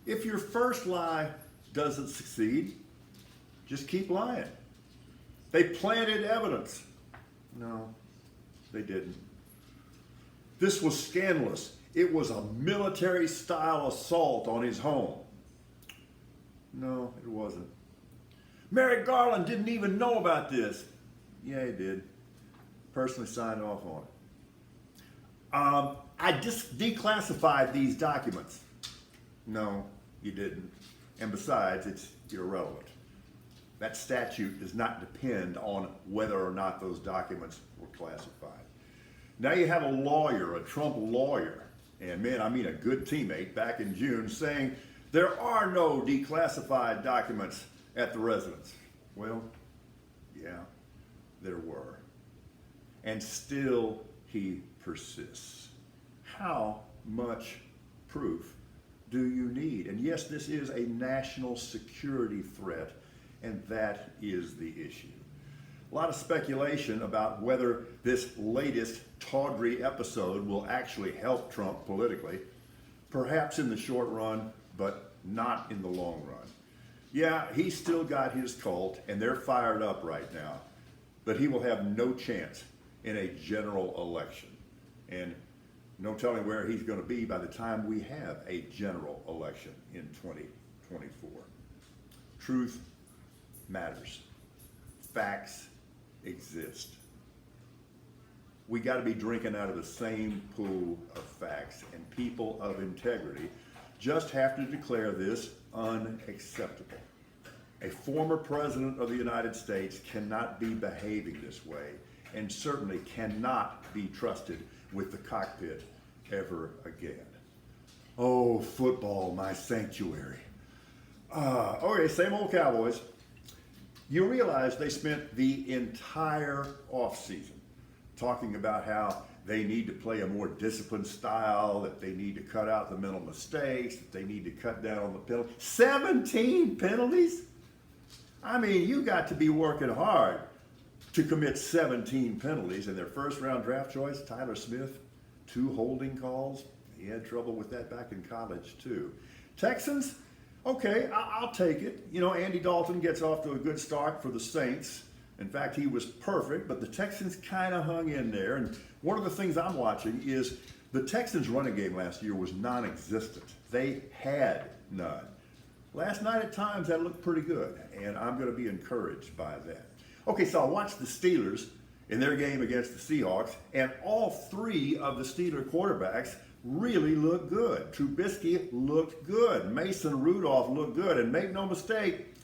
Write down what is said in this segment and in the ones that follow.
If your first lie doesn't succeed, just keep lying. They planted evidence. No, they didn't. This was scandalous. It was a military-style assault on his home. No, it wasn't. Merrick Garland didn't even know about this. Yeah, he did. Personally signed off on it. I declassified these documents. No, you didn't. And besides, it's irrelevant. That statute does not depend on whether or not those documents were classified. Now you have a lawyer, a Trump lawyer, and man, I mean a good teammate back in June saying there are no declassified documents at the residence. Well, yeah, there were. And still he persists. How much proof do you need? And yes, this is a national security threat, and that is the issue. A lot of speculation about whether this latest tawdry episode will actually help Trump politically, perhaps in the short run, but not in the long run. Yeah, he's still got his cult, and they're fired up right now, but he will have no chance in a general election. And no telling where he's going to be by the time we have a general election in 2024. Truth matters. Facts exist. We got to be drinking out of the same pool of facts, and people of integrity just have to declare this unacceptable. A former president of the United States cannot be behaving this way, and certainly cannot be trusted with the cockpit ever again. Oh, football, my sanctuary. Okay, same old Cowboys. You realize they spent the entire offseason talking about how they need to play a more disciplined style, that they need to cut out the mental mistakes, that they need to cut down on the penalties. 17 penalties? I mean, you got to be working hard to commit 17 penalties. And their first round draft choice, Tyler Smith, 2 holding calls. He had trouble with that back in college too. Texans, okay, I'll take it. You know, Andy Dalton gets off to a good start for the Saints. In fact, he was perfect, but the Texans kind of hung in there. And one of the things I'm watching is the Texans' running game last year was non-existent. They had none. Last night at times that looked pretty good, and I'm going to be encouraged by that. Okay, so I watched the Steelers in their game against the Seahawks, and all 3 of the Steeler quarterbacks really looked good. Trubisky looked good. Mason Rudolph looked good. And make no mistake,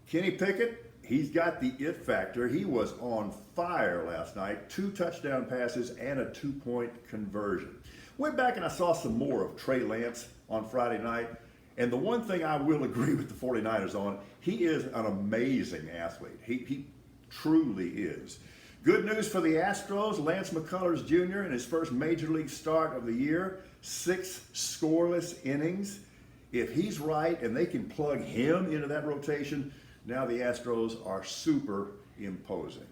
Kenny Pickett, he's got the it factor. He was on fire last night. 2 touchdown passes and a 2-point conversion. Went back and I saw some more of Trey Lance on Friday night. And the one thing I will agree with the 49ers on, he is an amazing athlete. He truly is. Good news for the Astros. Lance McCullers Jr. in his first major league start of the year, 6 scoreless innings. If he's right and they can plug him into that rotation, now the Astros are super imposing.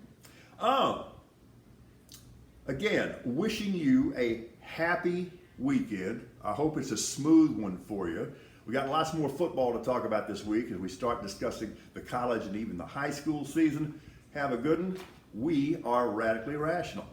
Again, wishing you a happy weekend. I hope it's a smooth one for you. We got lots more football to talk about this week as we start discussing the college and even the high school season. Have a good one. We are Radically Rational.